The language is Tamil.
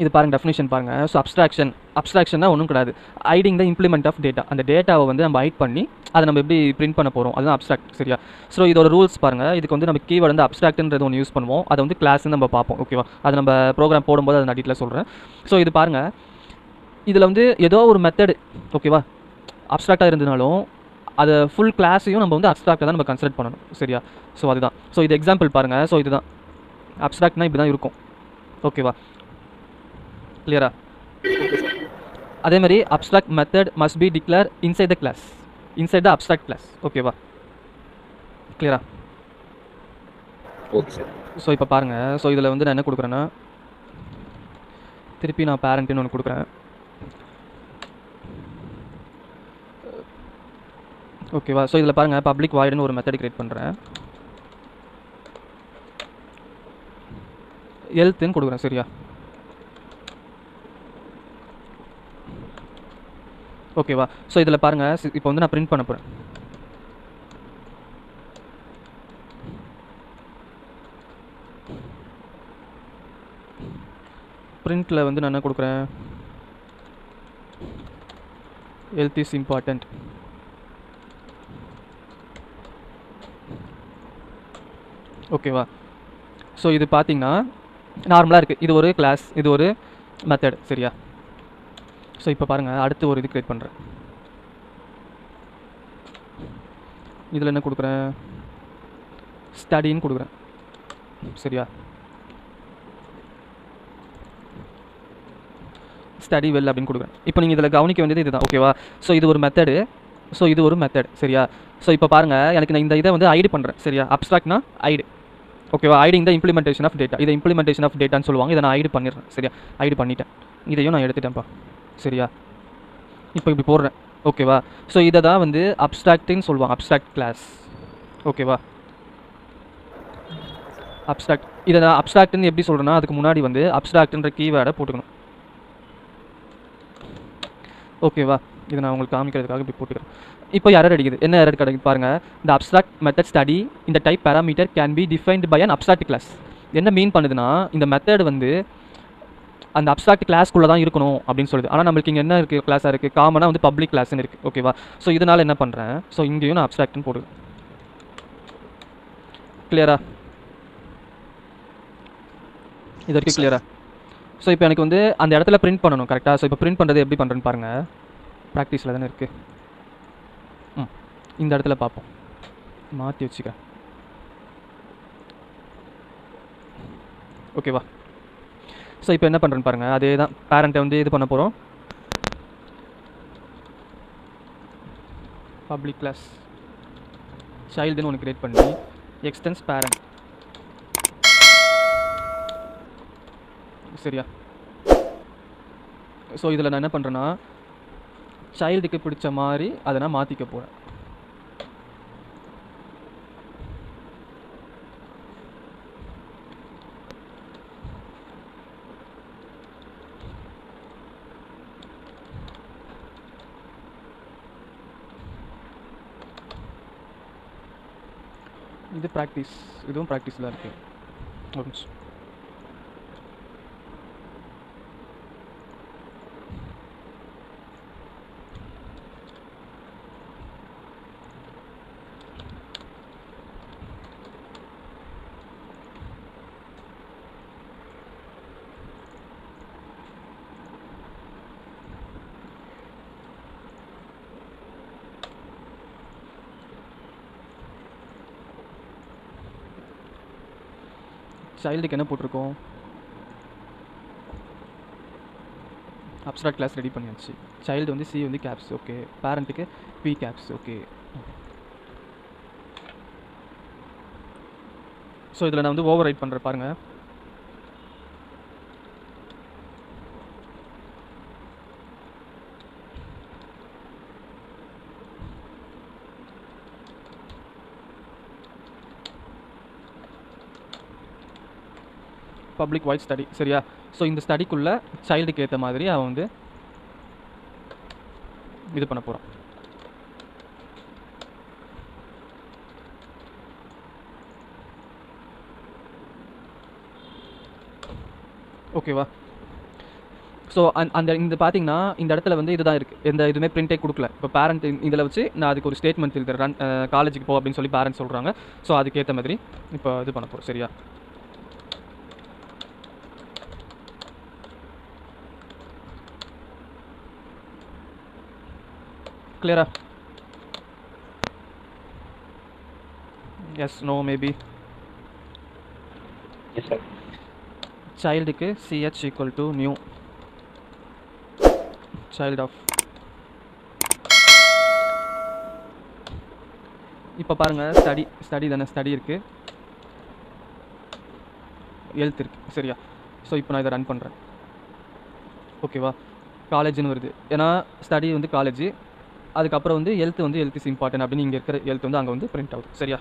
இது பாருங்கள் டெஃபினிஷன் பாருங்கள். ஸோ அப்ஸ்ட்ராக்ஷன்னா ஒன்றும் கிடையாது, hiding the implement of data. அந்த டேட்டாவை வந்து நம்ம ஹைட் பண்ணி அதை நம்ம எப்படி பிரிண்ட் பண்ண போகிறோம், அதுதான் அப்ஸ்ட்ராக்ட். சரியா? ஸோ இதோட ரூல்ஸ் பாருங்கள். இதுக்கு வந்து நம்ம கீவேர்டு வந்து அப்ஸ்ட்ராக்ட்ன்றது ஒன்று யூஸ் பண்ணுவோம், அதை வந்து கிளாஸ்ன்னு நம்ம பார்ப்போம். ஓகேவா? அது நம்ம ப்ரோக்ராம் போடும்போது அதை நான் டீட்டெயிலாக சொல்கிறேன். ஸோ இது பாருங்கள், இதில் வந்து ஏதோ ஒரு மெத்தடு, ஓகேவா, அப்ஸ்ட்ராக்டாக இருந்ததுனாலும் அதை ஃபுல் கிளாஸையும் நம்ம வந்து அப்ஸ்ட்ராக்டாக தான் நம்ம கன்சிடர் பண்ணணும். சரியா? ஸோ அதுதான். ஸோ இது எக்ஸாம்பிள் பாருங்கள். ஸோ இதுதான் அப்ஸ்ட்ராக்ட்னா இப்படி தான் இருக்கும். ஓகேவா? கிளியரா? அதே மாதிரி abstract method must be declare inside the class, inside the abstract class. ஓகேவா? கிளியரா? Okay sir. ஸோ இப்போ பாருங்கள். ஸோ இதில் வந்து நான் என்ன கொடுக்குறேன்னா, திருப்பி நான் பேரண்ட்டுன்னு ஒன்று கொடுக்குறேன். ஓகேவா? ஸோ இதில் பாருங்கள், பப்ளிக் வாய்டுன்னு ஒரு மெத்தட் கிரியேட் பண்ணுறேன், ஹெல்த்துன்னு கொடுக்குறேன். சரியா? ஓகேவா? ஸோ இதில் பாருங்கள், இப்போ வந்து நான் பிரிண்ட் பண்ண போகிறேன். பிரிண்ட்டில் வந்து நான் என்ன கொடுக்குறேன், ஹெல்த் இஸ் இம்பார்ட்டண்ட். ஓகேவா? ஸோ இது பார்த்தீங்கன்னா நார்மலாக இருக்குது. இது ஒரு கிளாஸ், இது ஒரு மெத்தட். சரியா? ஸோ இப்போ பாருங்கள், அடுத்து ஒரு இது க்ரியேட் பண்ணுறேன். இதில் என்ன கொடுக்குறேன், ஸ்டடின்னு கொடுக்குறேன். சரியா? ஸ்டடி வெல் அப்படின்னு கொடுக்குறேன். இப்போ நீங்கள் இதில் கவனிக்க வேண்டியது இதுதான். ஓகேவா? ஸோ இது ஒரு மெத்தடு, ஸோ இது ஒரு மெத்தட். சரியா? ஸோ இப்போ பாருங்கள், எனக்கு நான் இந்த இதை வந்து ஐடி பண்ணுறேன். சரியா? அப்ஸ்ட்ராக்ட்னா ஐடி. ஓகேவா? Hiding the implementation of data. இதை இம்ப்ளிமெண்டேஷன் ஆஃப் டேட்டான்னு சொல்லுவாங்க. இதை நான் ஐடி பண்ணிடுறேன். சரியா? ஐடி பண்ணிட்டேன். இதையும் நான் எடுத்துட்டேன்ப்பா. சரியா? இப்போ இப்படி போடுறேன். ஓகேவா? ஸோ இதை தான் வந்து அப்ஸ்ட்ராக்ட்னு சொல்லுவாங்க, அப்ஸ்ட்ராக்ட் கிளாஸ். ஓகேவா? அப்ஸ்ட்ராக்ட். இதை நான் அப்ஸ்ட்ராக்ட்னு எப்படி சொல்கிறேன்னா, அதுக்கு முன்னாடி வந்து அப்ஸ்ட்ராக்ட்ன்ற கீவேர்டை போட்டுக்கணும். ஓகேவா? இதை நான் உங்களுக்கு காமிக்கிறதுக்காக இப்படி போட்டுக்கிறேன். இப்போ எரர் அடிக்குது. என்ன எரர் கிடைக்குது பாருங்கள், இந்த அப்ஸ்ட்ராக்ட் மெத்தட் ஸ்டடி இந்த type parameter can be defined by an abstract class. என்ன மீன் பண்ணுதுன்னா, இந்த மெத்தட் வந்து அந்த அப்ஸ்ட்ராக்ட் கிளாஸ்க்குள்ளே தான் இருக்கணும் அப்படின்னு சொல்லுது. ஆனால் நம்மளுக்கு இங்கே என்ன இருக்குது, கிளாஸாக இருக்குது, காமனாக வந்து பப்ளிக் கிளாஸ்ன்னு இருக்குது. ஓகேவா? ஸோ இதனால் என்ன பண்ணுறேன், ஸோ இங்கேயும் நான் அப்ஸ்ட்ராக்ட்னு போடுவேன். கிளியரா? இது வரைக்கும் கிளியரா? ஸோ இப்போ எனக்கு வந்து அந்த இடத்துல பிரிண்ட் பண்ணணும். கரெக்டாக? ஸோ இப்போ பிரிண்ட் பண்ணுறது எப்படி பண்ணுறேன்னு பாருங்கள். ப்ராக்டிஸில் தானே இருக்குது. இந்த இடத்துல பார்ப்போம், மாற்றி வச்சுக்கிறேன். ஓகேவா? ஸோ இப்போ என்ன பண்ணுறேன்னு பாருங்கள், அதே தான். பேரண்ட்டை வந்து இது பண்ண போகிறோம், பப்ளிக் கிளாஸ் சைல்டுன்னு ஒன்று கிரியேட் பண்ணி எக்ஸ்டென்ஸ் பேரண்ட். சரியா? ஸோ இதில் நான் என்ன பண்ணுறேன்னா, சைல்டுக்கு பிடிச்ச மாதிரி அதை நான் மாற்றிக்க போகிறேன். இது ப்ராக்டிஸ், இதுவும் ப்ராக்டிஸில் இருக்குது. ஒரு நிமிஷம். சைல்டுக்கு என்ன போட்டிருக்கோம், அப்ஸ்ட்ராக்ட் கிளாஸ் ரெடி பண்ணியாச்சு. சைல்டு வந்து சி வந்து கேப்ஸ். ஓகே. பேரண்ட்டுக்கு பி கேப்ஸ். ஓகே. ஸோ இதில் நான் வந்து ஓவர் ரைட் பண்ணுறேன் பாருங்கள். Public void study. சரியா? ஸோ இந்த ஸ்டடிக்குள்ளே சைல்டுக்கு ஏற்ற மாதிரி அவன் வந்து இது பண்ண போகிறான். ஓகேவா? ஸோ அந்த இந்த பார்த்தீங்கன்னா இந்த இடத்துல வந்து இதுதான் இருக்குது, எந்த இதுவுமே பிரிண்டே கொடுக்கல. இப்போ பேரண்ட் இதில் வச்சு நான் அதுக்கு ஒரு ஸ்டேட்மெண்ட் எழுதுறேன், காலேஜுக்கு போ அப்படின்னு சொல்லி பேரண்ட்ஸ் சொல்கிறாங்க. ஸோ அதுக்கேற்ற மாதிரி இப்போ இது பண்ண போகிறோம். சரியா? கிளியரா? Yes, no, maybe. Yes sir. சைல்டுக்கு ch equal to new child of. இப்போ பாருங்கள், ஸ்டடி தானே, ஸ்டடி இருக்குது, ஹெல்த் இருக்குது. சரியா? ஸோ இப்போ நான் இதை ரன் பண்ணுறேன். ஓகேவா? காலேஜ்னு வருது, ஏன்னா ஸ்டடி வந்து காலேஜ், அதுக்கப்புறம் வந்து ஹெல்த் இஸ் இம்பார்ட்டன்ட் அப்படின்னு இங்கே இருக்கிற ஹெல்த் வந்து அங்கே வந்து பிரிண்ட் ஆகுது. சரியா?